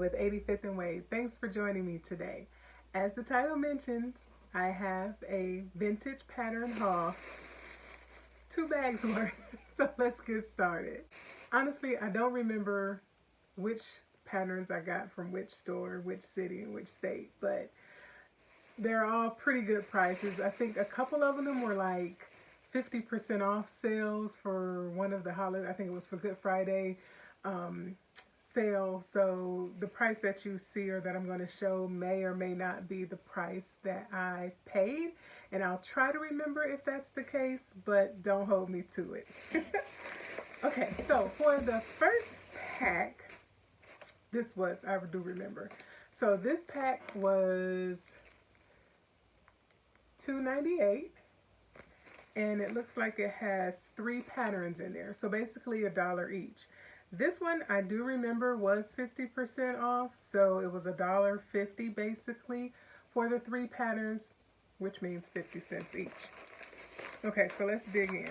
with 85th and Wade. Thanks for joining me today. As the title mentions, I have a vintage pattern haul, 2 bags worth. So let's get started. Honestly, I don't remember which patterns I got from which store, which city, and which state, but they're all pretty good prices. I think a couple of them were like 50% off sales for one of the holidays. I think it was for Good Friday sale. So the price that you see or that I'm going to show may or may not be the price that I paid. And I'll try to remember if that's the case, but don't hold me to it. Okay, so for the first pack, I do remember. So this pack was $2.98. And it looks like it has 3 patterns in there. So basically $1 each. This one I do remember was 50% off. So it was $1.50 basically for the 3 patterns, which means 50 cents each. Okay, so let's dig in.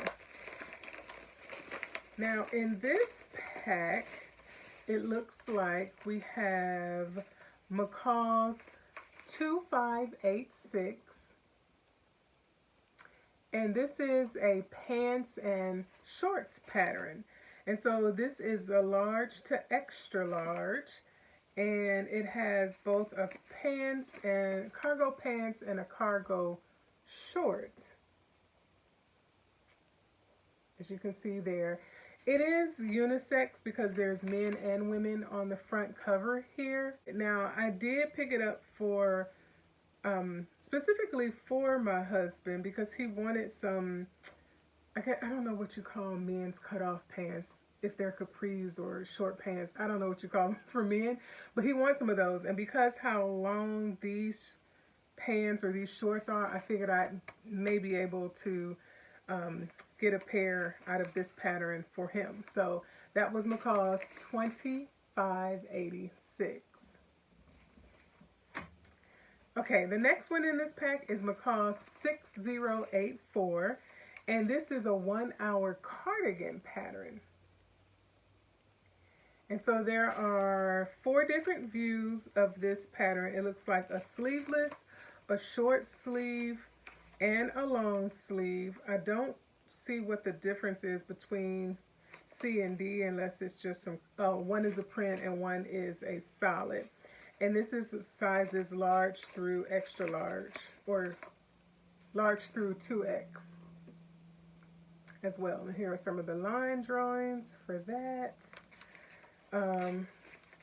Now in this pack, it looks like we have McCalls 2586. And this is a pants and shorts pattern. And so this is the large to extra large. And it has both a pants and cargo pants and a cargo short. As you can see there. It is unisex because there's men and women on the front cover here. Now I did pick it up for specifically for my husband because he wanted some, I don't know what you call men's cutoff pants, if they're capris or short pants. I don't know what you call them for men, but he wants some of those. And because how long these pants or these shorts are, I figured I may be able to get a pair out of this pattern for him. So that was McCall's 2586. Okay, the next one in this pack is McCall's 6084, and this is a 1-hour cardigan pattern. And so there are 4 different views of this pattern. It looks like a sleeveless, a short sleeve, and a long sleeve. I don't see what the difference is between C and D unless it's just some, one is a print and one is a solid. And this is the sizes large through extra large, or large through 2X as well. And here are some of the line drawings for that.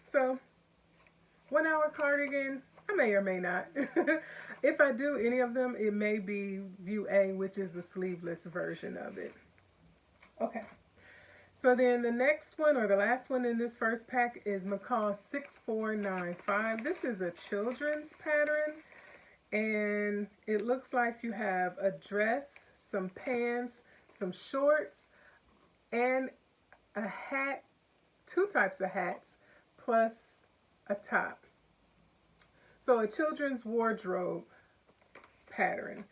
So 1-hour cardigan, I may or may not. If I do any of them, it may be view A, which is the sleeveless version of it. Okay. So then the next one, or the last one in this first pack, is McCall 6495. This is a children's pattern, and it looks like you have a dress, some pants, some shorts, and a hat, 2 types of hats, plus a top. So a children's wardrobe pattern.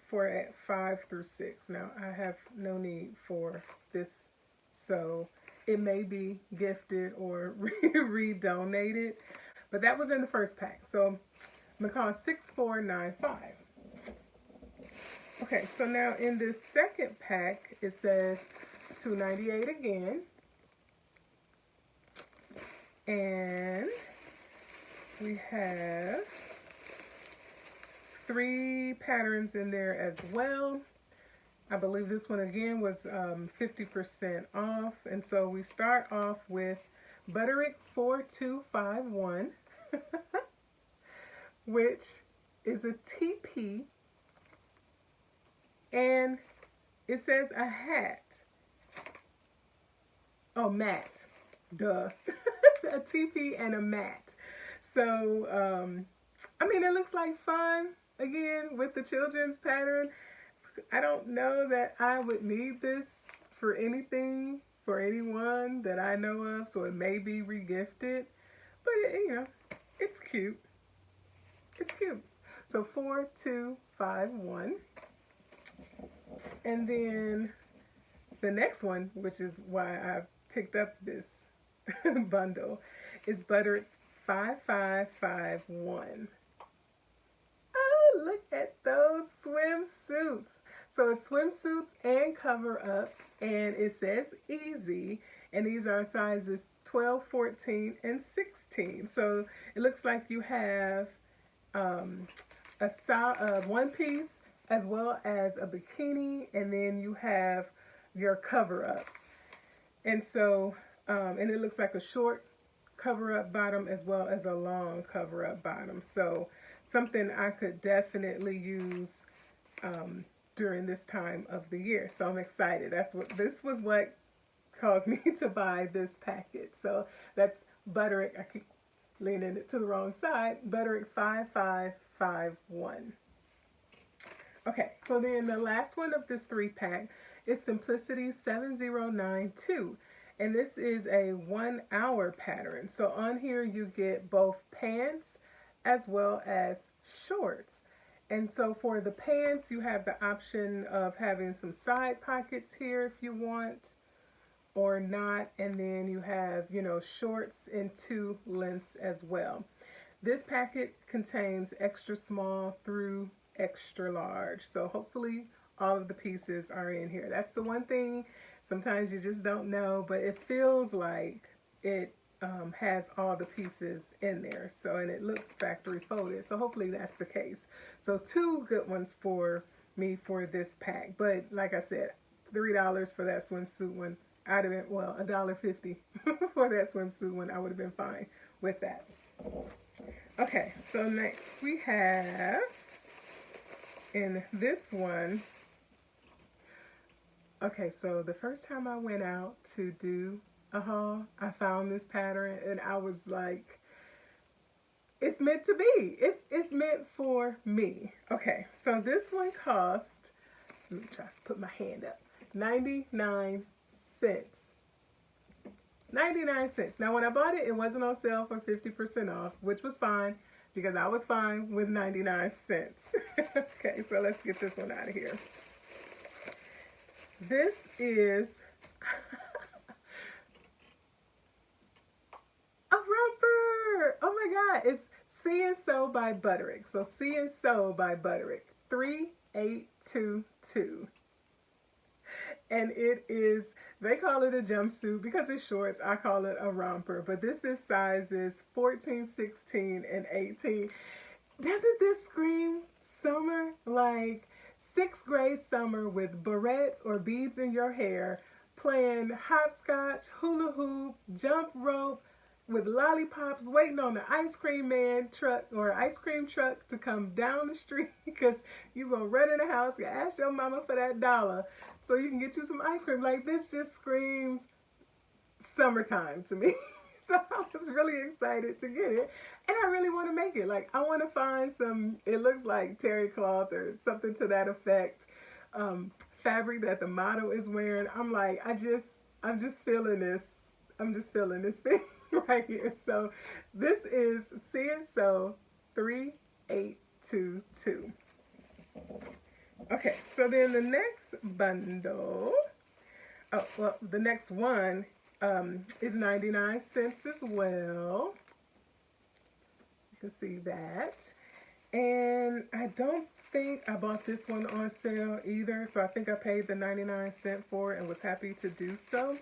For at 5 through 6. Now I have no need for this, so it may be gifted or redonated, but that was in the first pack. So McCall 6495. Okay, so now in this second pack it says $2.98 again, and we have 3 patterns in there as well. I believe this one again was 50% off. And so we start off with Butterick 4251, which is a TP. And it says a hat. Oh, mat. Duh. A TP and a mat. So, I mean, it looks like fun. Again, with the children's pattern, I don't know that I would need this for anything, for anyone that I know of, so it may be regifted, but you know, it's cute. It's cute. So 4251. And then the next one, which is why I picked up this bundle is Butterick 5551. Oh, look at those swimsuits. So it's swimsuits and cover-ups, and it says easy, and these are sizes 12, 14, and 16. So it looks like you have a one piece as well as a bikini, and then you have your cover-ups. And so, and it looks like a short cover-up bottom as well as a long cover-up bottom. So something I could definitely use during this time of the year. So I'm excited. This was what caused me to buy this packet. So that's Butterick. I keep leaning it to the wrong side. Butterick 5551. Okay, so then the last one of this 3-pack is Simplicity 7092. And this is a 1-hour pattern. So on here you get both pants as well as shorts. And so for the pants, you have the option of having some side pockets here if you want or not. And then you have, you know, shorts in 2 lengths as well. This packet contains extra small through extra large. So hopefully all of the pieces are in here. That's the one thing sometimes you just don't know, but it feels like it has all the pieces in there. So, and it looks factory folded. So hopefully that's the case. So 2 good ones for me for this pack. But like I said, $3 for that swimsuit one. I'd have been, well, $1.50 for that swimsuit one. I would have been fine with that. Okay, so next we have in this one. Okay, so the first time I went out to do a haul, I found this pattern and I was like, it's meant to be. It's meant for me. Okay, so this one cost, let me try to put my hand up, 99 cents. 99 cents. Now when I bought it, it wasn't on sale for 50% off, which was fine because I was fine with 99 cents. Okay, so let's get this one out of here. This is a romper. Oh my God, it's S1e by Butterick. So S1e by Butterick 3822. And it is, they call it a jumpsuit because it's shorts. I call it a romper. But this is sizes 14, 16, and 18. Doesn't this scream summer? Like 6th grade summer with barrettes or beads in your hair, playing hopscotch, hula hoop, jump rope, with lollipops, waiting on the ice cream man truck or ice cream truck to come down the street because you're going to run in the house and ask your mama for that $1 so you can get you some ice cream. Like, this just screams summertime to me. So I was really excited to get it, and I really want to make it. Like, I want to find some, it looks like terry cloth or something to that effect, fabric that the model is wearing. I'm like, I'm just feeling this. I'm just feeling this thing right here. So this is S1e 3822. Okay, so then the next bundle, oh, well, the next one is 99 cents as well. You can see that. And I don't think I bought this one on sale either, so I think I paid the 99 cents for it and was happy to do so.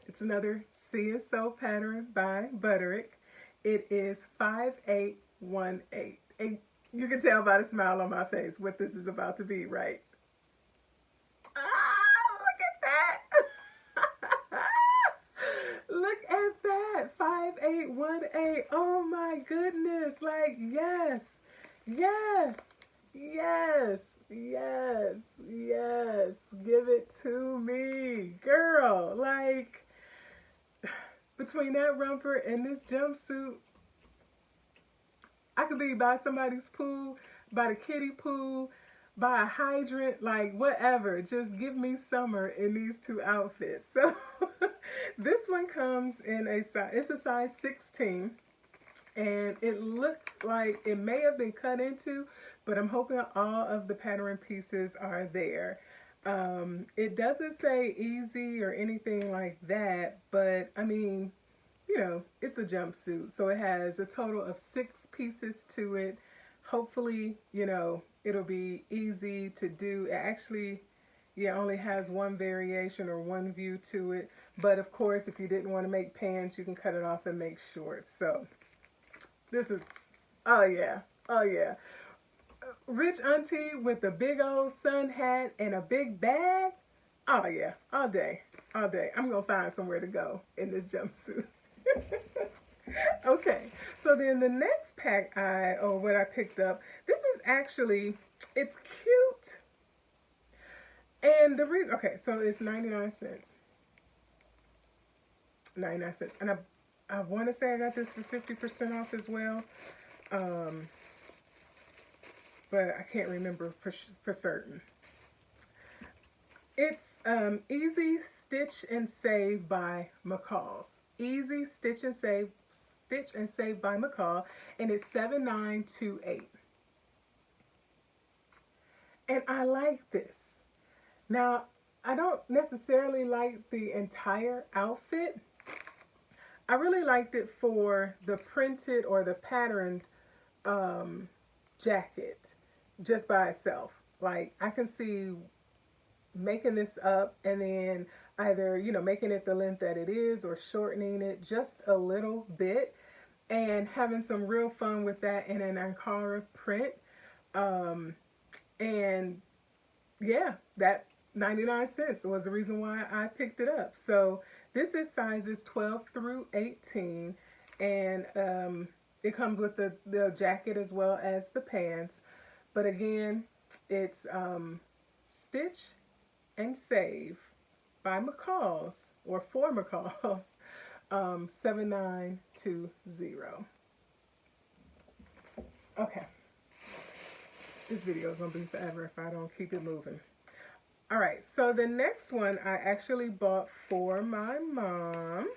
It's another S1e pattern by Butterick. It is 5818. And you can tell by the smile on my face what this is about to be, right? Look at that, 5818. Oh my goodness, like, yes, yes, yes, yes, yes, give it to me, girl. Like, between that romper and this jumpsuit, I could be by somebody's pool, by the kiddie pool, by a hydrant, like whatever. Just give me summer in these 2 outfits. So this one comes in a size, it's a size 16, and it looks like it may have been cut into, but I'm hoping all of the pattern pieces are there. It doesn't say easy or anything like that, but I mean, you know, it's a jumpsuit. So it has a total of 6 pieces to it. Hopefully, you know, it'll be easy to do. It actually, yeah, only has one variation or one view to it. But of course, if you didn't want to make pants, you can cut it off and make shorts. So this is, oh yeah, oh yeah. Rich auntie with a big old sun hat and a big bag. Oh yeah, all day, all day. I'm gonna find somewhere to go in this jumpsuit. Okay, so then the next pack what I picked up, this is actually, it's cute. And the reason, okay, so it's 99 cents. 99 cents. And I want to say I got this for 50% off as well. But I can't remember for certain. It's Easy Stitch and Save by McCalls. Easy Stitch and Save by McCall, and it's 7928. And I like this. Now, I don't necessarily like the entire outfit. I really liked it for the printed or the patterned jacket just by itself. Like, I can see making this up and then either, you know, making it the length that it is or shortening it just a little bit and having some real fun with that in an Ankara print. And yeah, that 99 cents was the reason why I picked it up. So this is sizes 12 through 18, and it comes with the jacket as well as the pants. But again, it's Stitch and Save by McCalls, or for McCalls, 7920. Okay. This video is going to be forever if I don't keep it moving. All right, so the next one I actually bought for my mom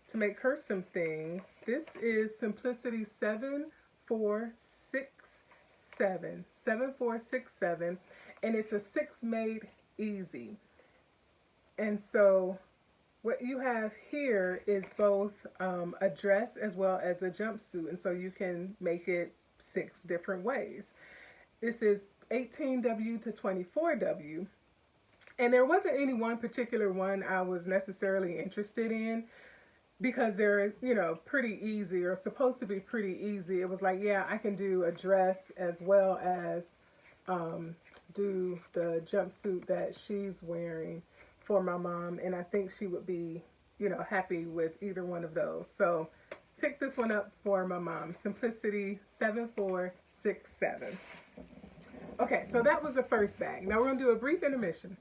to make her some things. This is Simplicity 7467, and it's a 6 made easy. And so what you have here is both a dress as well as a jumpsuit, and so you can make it 6 different ways. This is 18W to 24W. And there wasn't any one particular one I was necessarily interested in because they're, you know, pretty easy, or supposed to be pretty easy. It was like, yeah, I can do a dress as well as do the jumpsuit that she's wearing for my mom. And I think she would be, you know, happy with either one of those. So pick this one up for my mom, Simplicity 7467. Okay, so that was the first bag. Now we're going to do a brief intermission.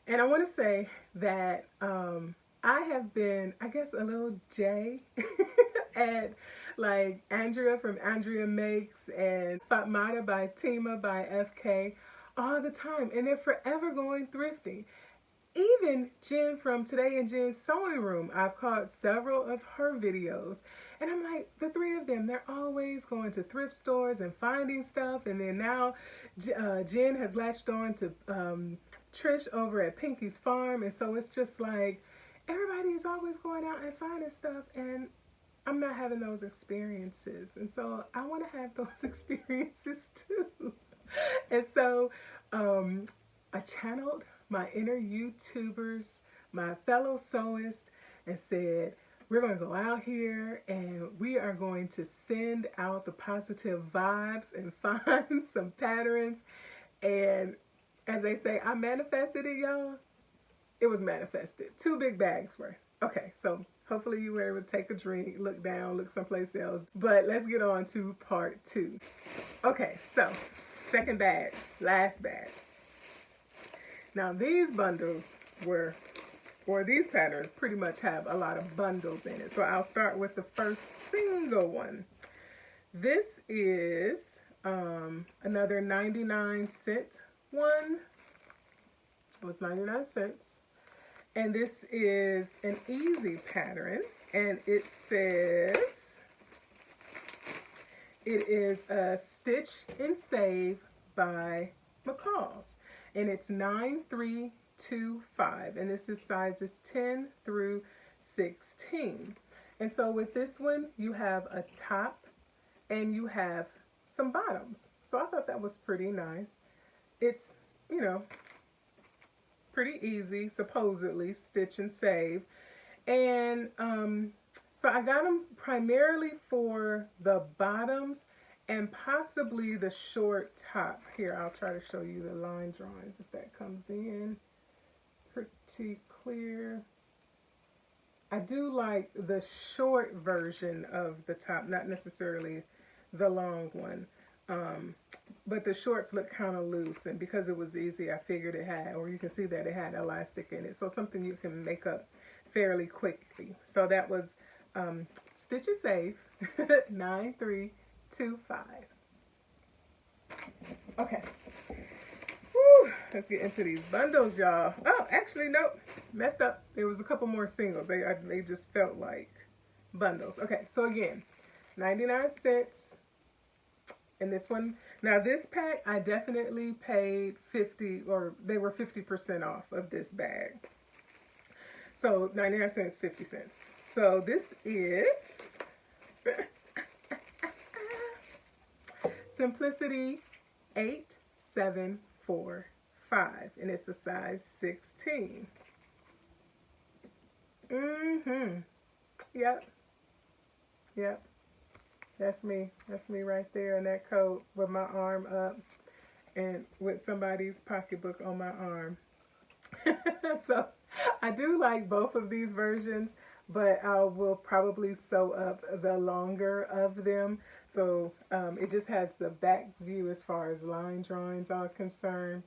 And I want to say that I have been, I guess, a little J at like Andrea from Andrea Makes and Fatmata by Tima by FK all the time. And they're forever going thrifty. Even Jen from Today in Jen's Sewing Room, I've caught several of her videos. And I'm like, the 3 of them, they're always going to thrift stores and finding stuff. And then now Jen has latched on to Trish over at Pinky's Farm. And so it's just like, everybody is always going out and finding stuff. And I'm not having those experiences. And so I want to have those experiences too. And so I channeled my inner YouTubers, my fellow sewists, and said, we're going to go out here and we are going to send out the positive vibes and find some patterns. And as they say, I manifested it, y'all. It was manifested. 2 big bags worth. Okay, so hopefully you were able to take a drink, look down, look someplace else. But let's get on to part 2. Okay, so second bag, last bag. Now these bundles these patterns pretty much have a lot of bundles in it. So I'll start with the first single one. This is another 99-cent one. It was 99 cents. And this is an easy pattern. And it says, it is a Stitch and Save by McCalls, and it's 9325, and this is sizes 10 through 16. And so with this one, you have a top and you have some bottoms. So I thought that was pretty nice. It's, you know, pretty easy, supposedly, stitch and save. And so I got them primarily for the bottoms and possibly the short top. Here, I'll try to show you the line drawings if that comes in pretty clear. I do like the short version of the top, not necessarily the long one. But the shorts look kind of loose, and because it was easy, I figured it had, or you can see that it had elastic in it. So something you can make up fairly quickly. So that was Stitch and Save 9325. Okay. Whew, let's get into these bundles, y'all. Oh, actually, nope. Messed up. There was a couple more singles. They just felt like bundles. Okay, so again, 99 cents. And this one, now this pack, I definitely paid 50, or they were 50% off of this bag. So 99 cents, 50 cents. So this is Simplicity 8745, and it's a size 16. Yep. That's me right there in that coat with my arm up and with somebody's pocketbook on my arm. So I do like both of these versions, but I will probably sew up the longer of them. So it just has the back view as far as line drawings are concerned.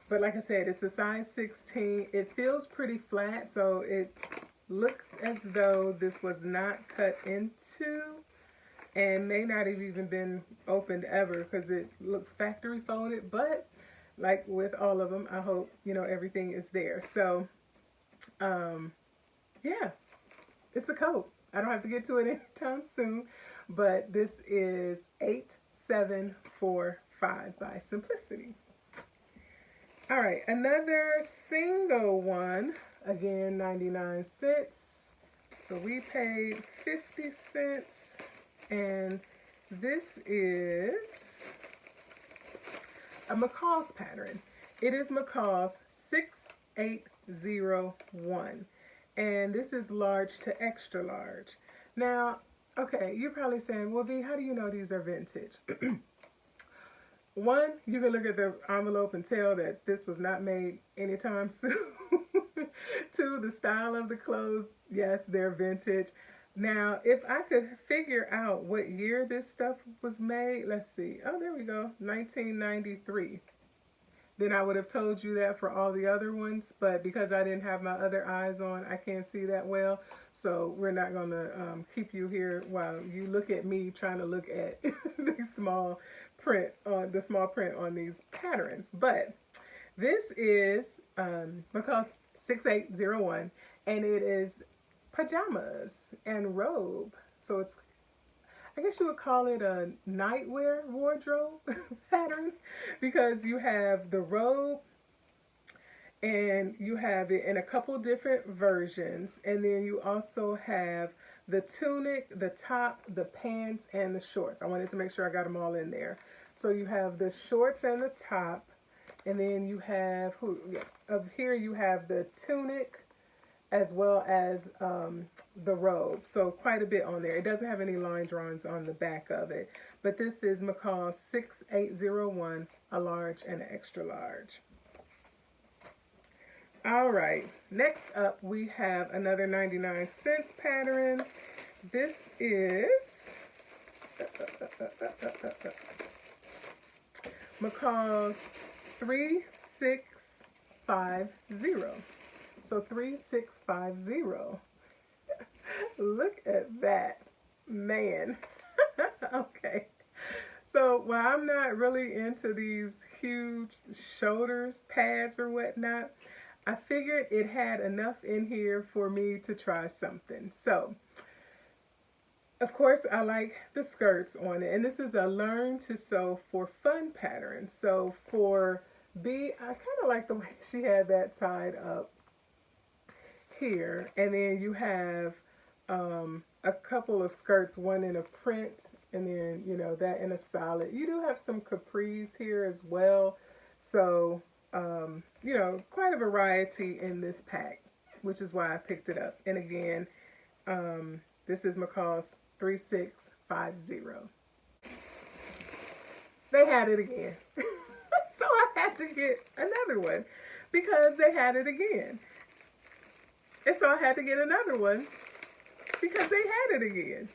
But like I said, it's a size 16. It feels pretty flat, so it looks as though this was not cut into and may not have even been opened ever because it looks factory folded. But like with all of them, I hope, you know, everything is there. So yeah, it's a coat. I don't have to get to it anytime soon, but this is 8745 by Simplicity. All right, another single one, again 99 cents. So we paid 50 cents, and this is a McCalls pattern. It is McCalls 6801, and this is large to extra large. Now, okay, you're probably saying, well, V, how do you know these are vintage? One, you can look at the envelope and tell that this was not made anytime soon. Two, the style of the clothes, yes, they're vintage. Now, if I could figure out what year this stuff was made, let's see. Oh, there we go, 1993. Then I would have told you that for all the other ones, but because I didn't have my other eyes on, I can't see that well. So we're not going to keep you here while you look at me trying to look at the small print on these patterns. But this is McCalls 6801, and it is pajamas and robe. So it's, I guess you would call it a nightwear wardrobe pattern, because you have the robe and you have it in a couple different versions, and then you also have the tunic, the top, the pants, and the shorts. I wanted to make sure I got them all in there. So you have the shorts and the top, and then you have, up here you have the tunic as well as the robe. So quite a bit on there. It doesn't have any line drawings on the back of it. But this is McCalls 6801, a large and an extra large. All right, next up we have another 99 cents pattern. This is McCalls 3650. So 3650. Look at that, man. Okay. So while I'm not really into these huge shoulders, pads or whatnot, I figured it had enough in here for me to try something. So, of course, I like the skirts on it. And this is a Learn to Sew for Fun pattern. So for B, I kind of like the way she had that tied up here. And then you have a couple of skirts, one in a print, and then, you know, that in a solid. You do have some capris here as well. So, you know, quite a variety in this pack, which is why I picked it up. And again, this is McCalls 3650. They had it again. So I had to get another one because they had it again. And so I had to get another one because they had it again.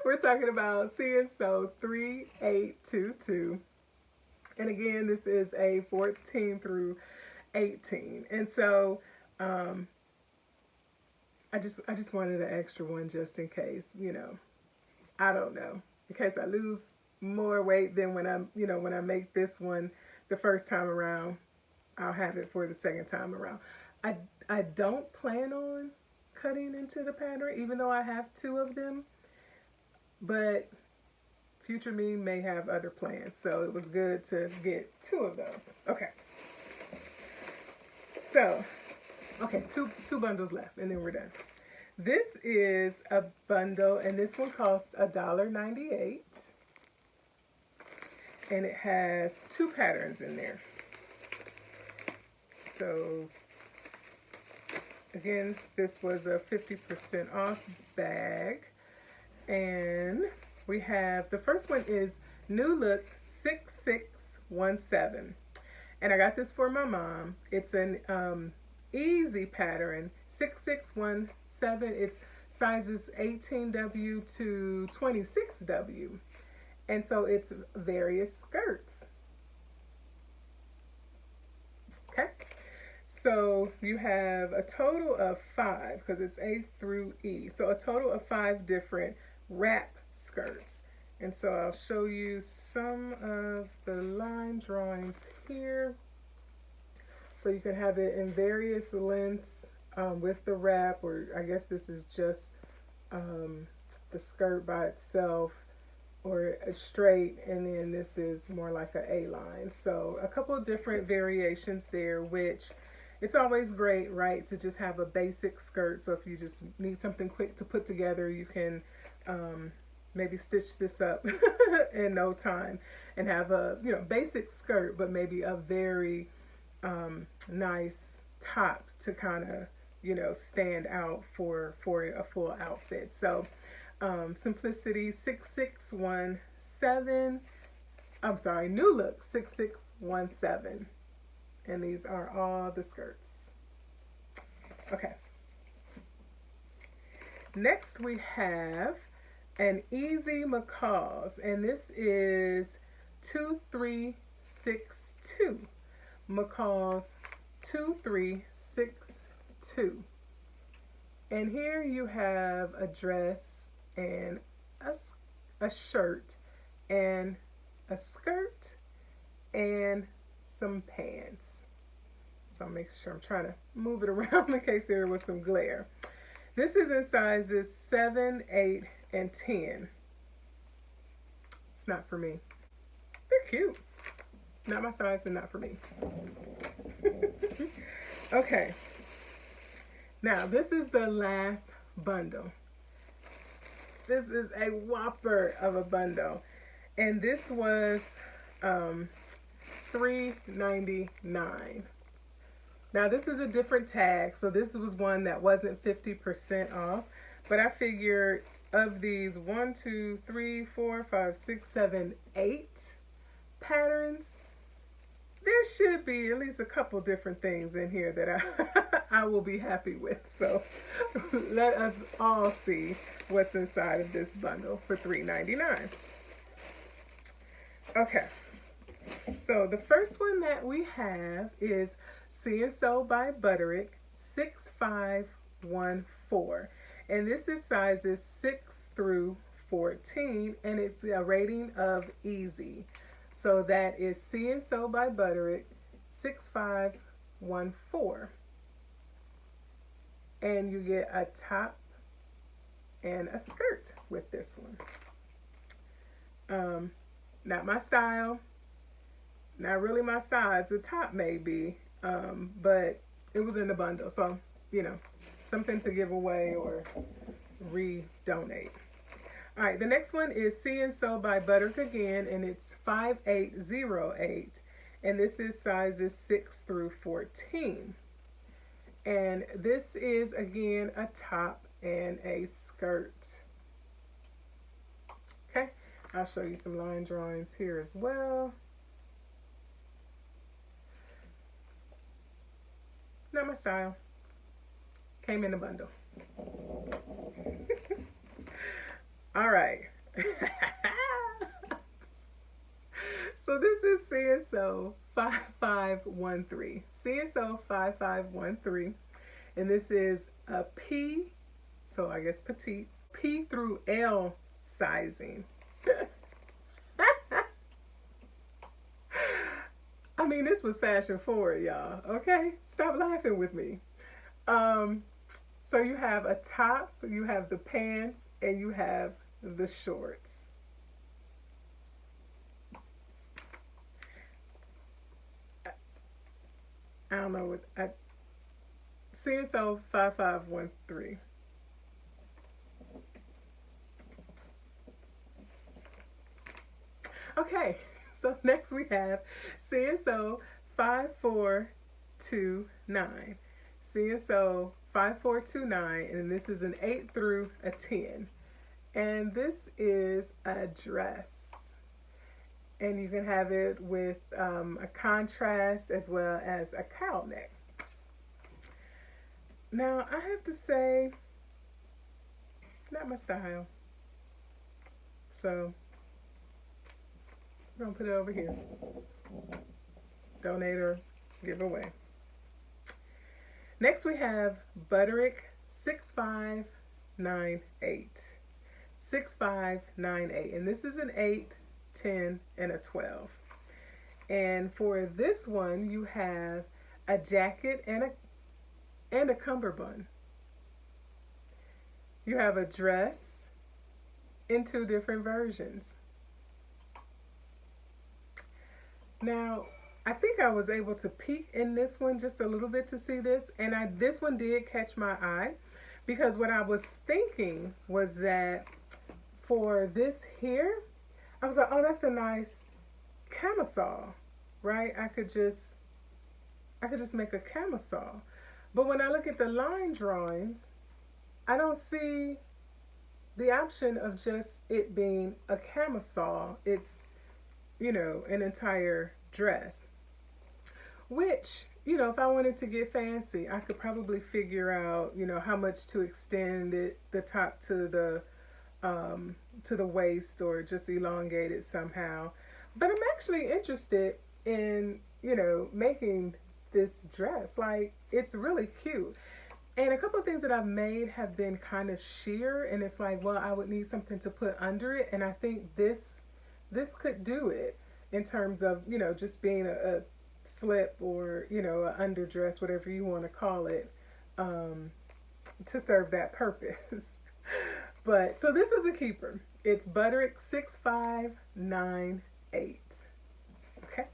We're talking about Sewist 3822. And again, this is a 14 through 18. And so I just wanted an extra one just in case, you know, I don't know, in case I lose more weight than when I'm, you know, when I make this one the first time around, I'll have it for the second time around. I don't plan on cutting into the pattern, even though I have two of them, but future me may have other plans, so it was good to get two of those. Okay. So, okay, two bundles left, and then we're done. This is a bundle, and this one costs $1.98. And it has two patterns in there. So, again, this was a 50% off bag. And we have, the first one is New Look 6617. And I got this for my mom. It's an easy pattern, 6617. It's sizes 18W to 26W. And so it's various skirts. Okay. So you have a total of 5, because it's A through E. So a total of 5 different wrap skirts. And so I'll show you some of the line drawings here. So you can have it in various lengths with the wrap, or I guess this is just the skirt by itself, or a straight, and then this is more like a A-line. So a couple of different variations there, which it's always great, right, to just have a basic skirt. So if you just need something quick to put together, you can maybe stitch this up in no time and have a, you know, basic skirt, but maybe a very nice top to kind of, you know, stand out for a full outfit. So Simplicity 6617, I'm sorry, New Look 6617. And these are all the skirts. Okay. Next we have an Easy McCalls, and this is 2362. McCalls 2362. And here you have a dress and a shirt and a skirt and some pants. So I'll make sure I'm trying to move it around in case there was some glare. This is in sizes 7, 8, and 10. It's not for me. They're cute. Not my size and not for me. Okay. Now, this is the last bundle. This is a whopper of a bundle. And this was $3.99. Now, this is a different tag. So this was one that wasn't 50% off. But I figured of these 1, 2, 3, 4, 5, 6, 7, 8 patterns, there should be at least a couple different things in here that I will be happy with. So let us all see what's inside of this bundle for $3.99. Okay, so the first one that we have is See & Sew by Butterick 6514. And this is sizes 6 through 14, and it's a rating of easy. So that is See & Sew by Butterick 6514. And you get a top and a skirt with this one. Not my style. Not really my size. The top may be, but it was in the bundle. So, you know, something to give away or re-donate. All right, the next one is See and Sew by Butterick again, and it's 5808. And this is sizes 6 through 14. And this is, again, a top and a skirt. Okay, I'll show you some line drawings here as well. Not my style. Came in a bundle. All right. So this is See and Sew 5513. See and Sew 5513. And this is a P, so I guess petite, P through L sizing. I mean, this was fashion forward, y'all. Okay? Stop laughing with me. So you have a top, you have the pants, and you have the shorts. I don't know what See and Sew 5513. Okay, so next we have See and Sew 5429. See and Sew 5429, and this is an 8 through a 10. And this is a dress. And you can have it with a contrast as well as a cowl neck. Now, I have to say, not my style. So, I'm going to put it over here. Donate or give away. Next, we have Butterick 6598. 6598. And this is an 8, 10, and a 12. And for this one, you have a jacket and a cummerbund. You have a dress in 2 different versions. Now, I think I was able to peek in this one just a little bit to see this, and this one did catch my eye, because what I was thinking was that for this here, I was like, oh, that's a nice camisole, right? I could just make a camisole. But when I look at the line drawings, I don't see the option of just it being a camisole. It's, you know, an entire dress. Which, you know, if I wanted to get fancy, I could probably figure out, you know, how much to extend it, the top to the waist, or just elongate it somehow. But I'm actually interested in, you know, making this dress. Like, it's really cute. And a couple of things that I've made have been kind of sheer, and it's like, well, I would need something to put under it, and I think this could do it in terms of, you know, just being a slip, or, you know, an underdress, whatever you want to call it, to serve that purpose. But so this is a keeper. It's Butterick 6598. Okay.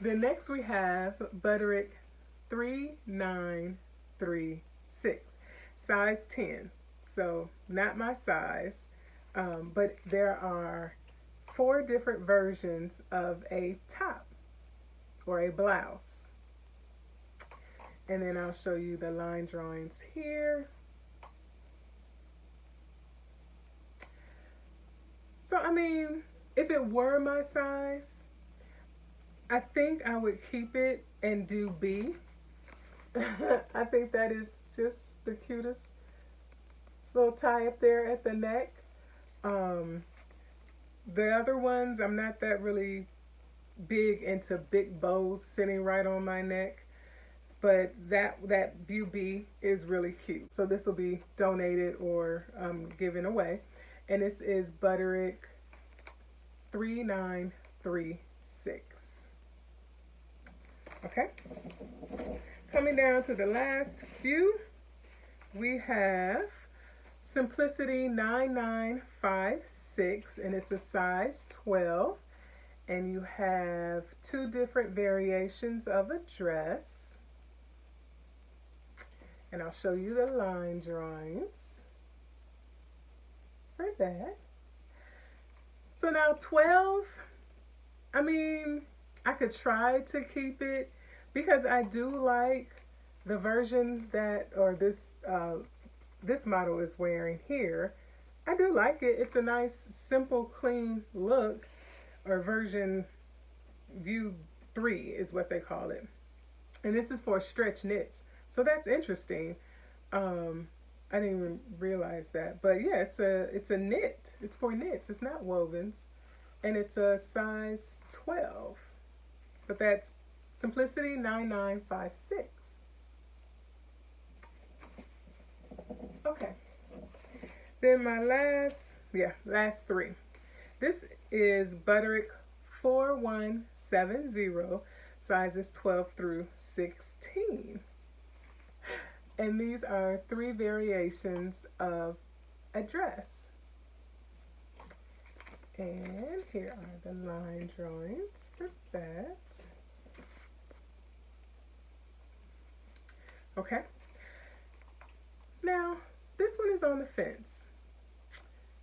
Then next we have Butterick 3936, size 10. So not my size, but there are 4 different versions of a top or a blouse. And then I'll show you the line drawings here. So, I mean, if it were my size, I think I would keep it and do B. I think that is just the cutest little tie up there at the neck. The other ones, I'm not that really big into big bows sitting right on my neck, but that view B is really cute. So this will be donated or given away. And this is Butterick 3936. Okay. Coming down to the last few, we have Simplicity 9956, and it's a size 12. And you have two different variations of a dress. And I'll show you the line drawings for that. So now 12, I mean, I could try to keep it because I do like the version that, or this model is wearing here. I do like it. It's a nice, simple, clean look, or version view 3 is what they call it. And this is for stretch knits. So that's interesting. I didn't even realize that. But yeah, it's a knit. It's for knits. It's not wovens. And it's a size 12. But that's Simplicity 9956. Okay. Then my last three. This is Butterick 4170, sizes 12 through 16. And these are three variations of a dress. And here are the line drawings for that. Okay. Now, this one is on the fence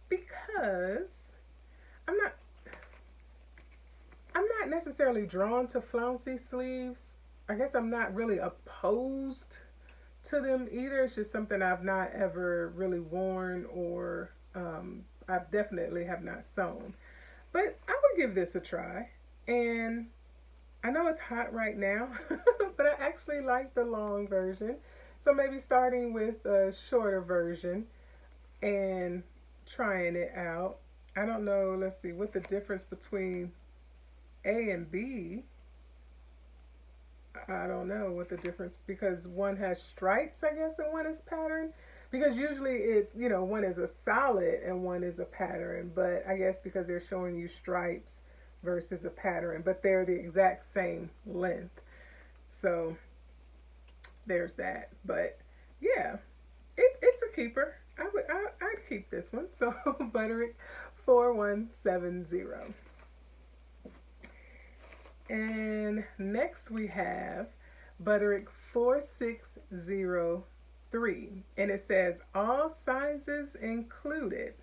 because I'm not necessarily drawn to flouncy sleeves. I guess I'm not really opposed to them either. It's just something I've not ever really worn, or I definitely have not sewn. But I would give this a try. And I know it's hot right now, but I actually like the long version. So maybe starting with a shorter version and trying it out. I don't know, let's see, what the difference between A and B. I don't know what the difference, because one has stripes, I guess, and one is pattern. Because usually it's, you know, one is a solid and one is a pattern. But I guess because they're showing you stripes versus a pattern, but they're the exact same length. So there's that. But yeah, it's a keeper. I'd keep this one. So Butterick 4170. And next we have Butterick 4603, and it says all sizes included.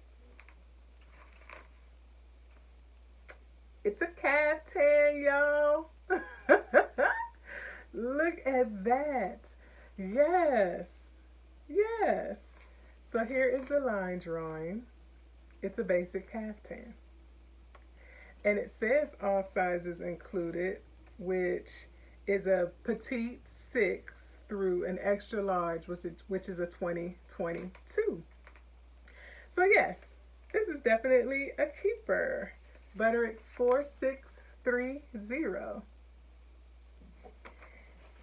It's a caftan, y'all. Look at that. Yes. Yes. So here is the line drawing. It's a basic caftan. And it says all sizes included, which is a petite 6 through an extra large, which is a 2022. So yes, this is definitely a keeper. Butterick 4630.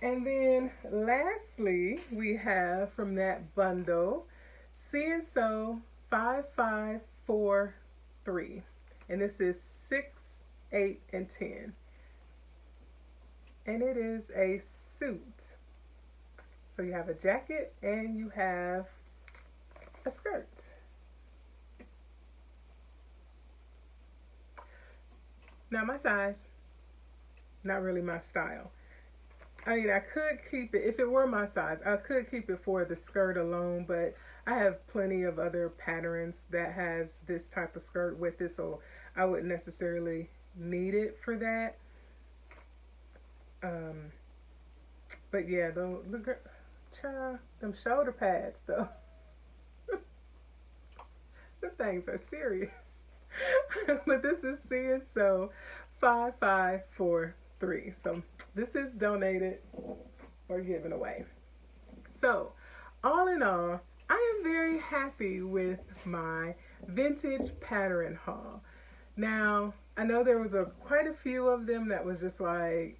And then lastly, we have from that bundle, S1e 5543. And this is 6, 8, and 10. And it is a suit. So you have a jacket and you have a skirt. Not my size. Not really my style. I mean, I could keep it, if it were my size, I could keep it for the skirt alone, but I have plenty of other patterns that has this type of skirt with it, so I wouldn't necessarily need it for that. But yeah, the them shoulder pads though. The things are serious. But this is S1e 5543. So this is donated or given away. So all in all, I am very happy with my vintage pattern haul. Now, I know there was quite a few of them that was just like,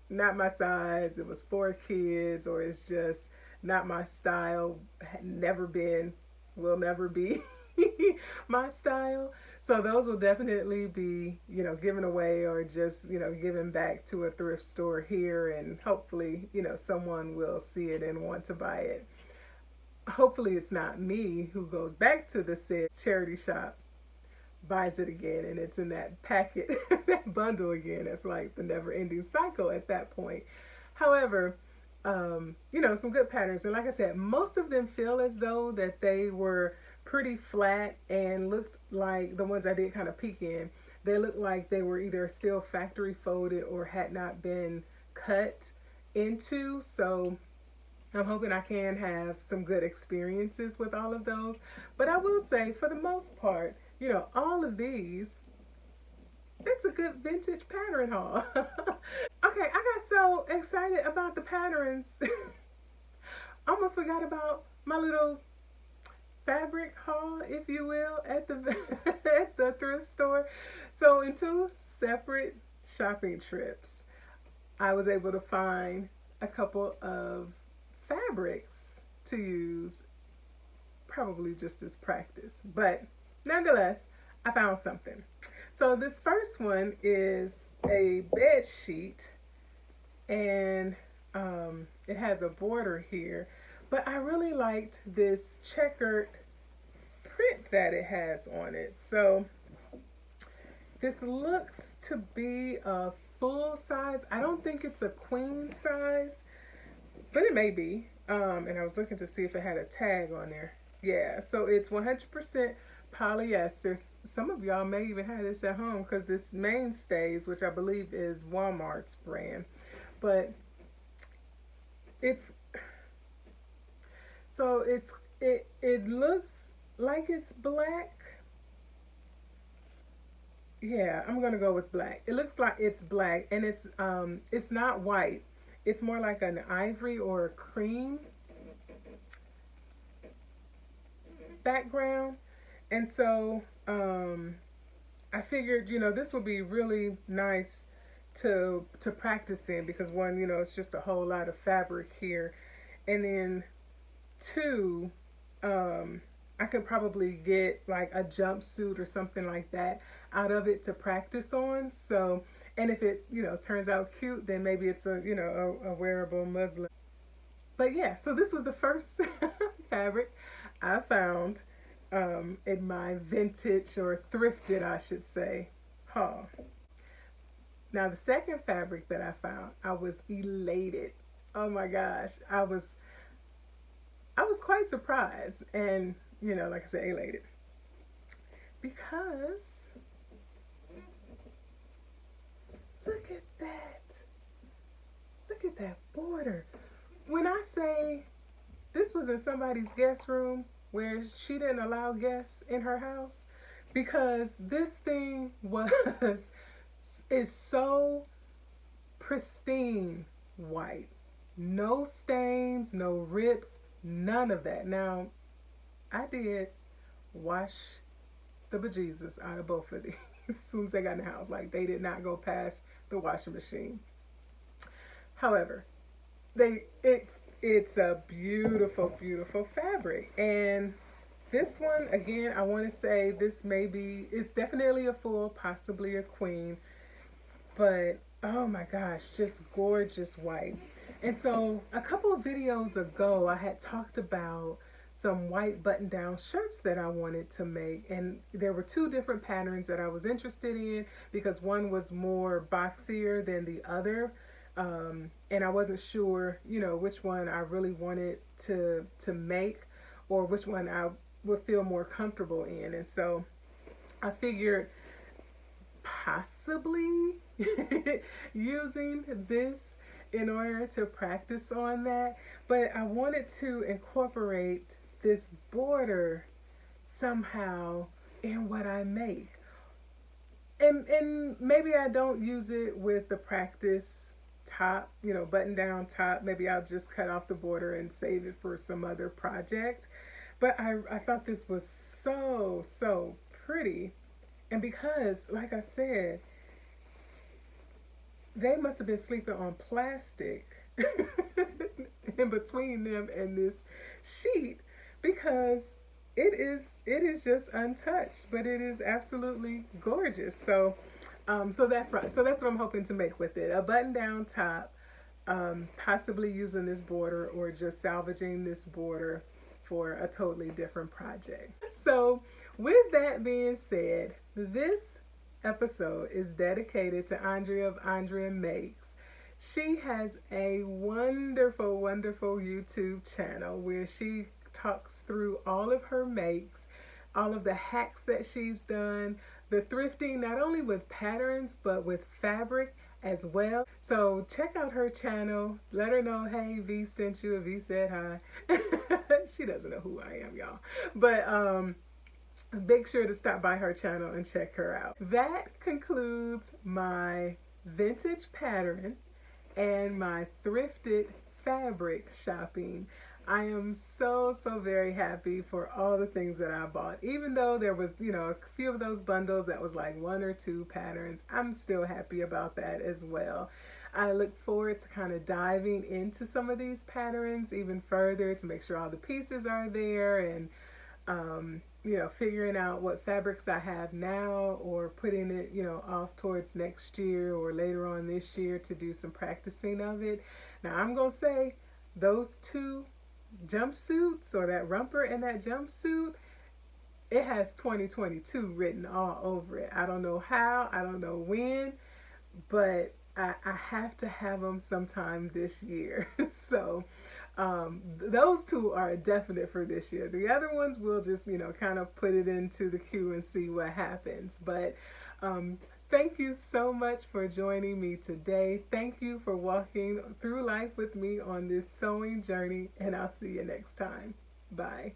not my size, it was for kids, or it's just not my style, had never been, will never be my style. So those will definitely be, you know, given away, or just, you know, given back to a thrift store here, and hopefully, you know, someone will see it and want to buy it. Hopefully it's not me who goes back to the said charity shop. buys it again, and it's in that packet, that bundle again. It's like the never ending cycle at that point. However, you know, some good patterns. And like I said, most of them feel as though that they were pretty flat and looked like the ones I did kind of peek in. They looked like they were either still factory folded or had not been cut into. So I'm hoping I can have some good experiences with all of those. But I will say, for the most part, you know, all of these, it's a good vintage pattern haul. Okay, I got so excited about the patterns. Almost forgot about my little fabric haul, if you will, at the at the thrift store. So in 2 separate shopping trips, I was able to find a couple of fabrics to use, probably just as practice, but nonetheless, I found something. So this first one is a bed sheet, and it has a border here, but I really liked this checkered print that it has on it. So this looks to be a full size. I don't think it's a queen size, but it may be. And I was looking to see if it had a tag on there. Yeah, so it's 100% polyester. Some of y'all may even have this at home because it's Mainstays, which I believe is Walmart's brand. But it's, so it looks like it's black. Yeah, I'm gonna go with black. It looks like it's black, and it's not white. It's more like an ivory or a cream background. And so I figured, you know, this would be really nice to practice in, because one, you know, it's just a whole lot of fabric here, and then 2, I could probably get like a jumpsuit or something like that out of it to practice on. So, and if it, you know, turns out cute, then maybe it's a, you know, a wearable muslin. But yeah, so this was the first fabric I found in my vintage, or thrifted, I should say, haul. Now the second fabric that I found, I was elated. Oh my gosh, I was quite surprised, and you know, like I said, elated, because look at that. Look at that border. When I say this was in somebody's guest room where she didn't allow guests in her house, because this thing is so pristine white. No stains, no rips, none of that. Now, I did wash the bejesus out of both of these as soon as they got in the house. Like, they did not go past the washing machine. However, it's a beautiful, beautiful fabric. And this one, again, I want to say this it's definitely a full, possibly a queen, but oh my gosh, just gorgeous white. And so a couple of videos ago, I had talked about some white button-down shirts that I wanted to make, and there were 2 different patterns that I was interested in, because one was more boxier than the other, and I wasn't sure, you know, which one I really wanted to make, or which one I would feel more comfortable in. And so I figured possibly using this in order to practice on that, but I wanted to incorporate this border somehow in what I make. And maybe I don't use it with the practice top, you know, button down top. Maybe I'll just cut off the border and save it for some other project. But I thought this was so pretty. And because, like I said, they must have been sleeping on plastic in between them and this sheet, because it is just untouched, but it is absolutely gorgeous. So so that's what I'm hoping to make with it. A button down top, possibly using this border or just salvaging this border for a totally different project. So With that being said, this episode is dedicated to Andrea of Andrea Makes. She has a wonderful, wonderful YouTube channel where she talks through all of her makes, all of the hacks that she's done, the thrifting, not only with patterns, but with fabric as well. So check out her channel. Let her know, hey, V sent you, V said hi. She doesn't know who I am, y'all. But make sure to stop by her channel and check her out. That concludes my vintage pattern and my thrifted fabric shopping. I am so very happy for all the things that I bought. Even though there was, a few of those bundles that was like 1 or 2 patterns, I'm still happy about that as well. I look forward to kind of diving into some of these patterns even further to make sure all the pieces are there, and figuring out what fabrics I have now, or putting it, off towards next year or later on this year to do some practicing of it. Now I'm going to say those 2 jumpsuits, or that romper and that jumpsuit, it has 2022 written all over it. I don't know how, I don't know when, but I have to have them sometime this year. So those 2 are definite for this year. The other ones we'll just, kind of put it into the queue and see what happens. But thank you so much for joining me today. Thank you for walking through life with me on this sewing journey, and I'll see you next time. Bye.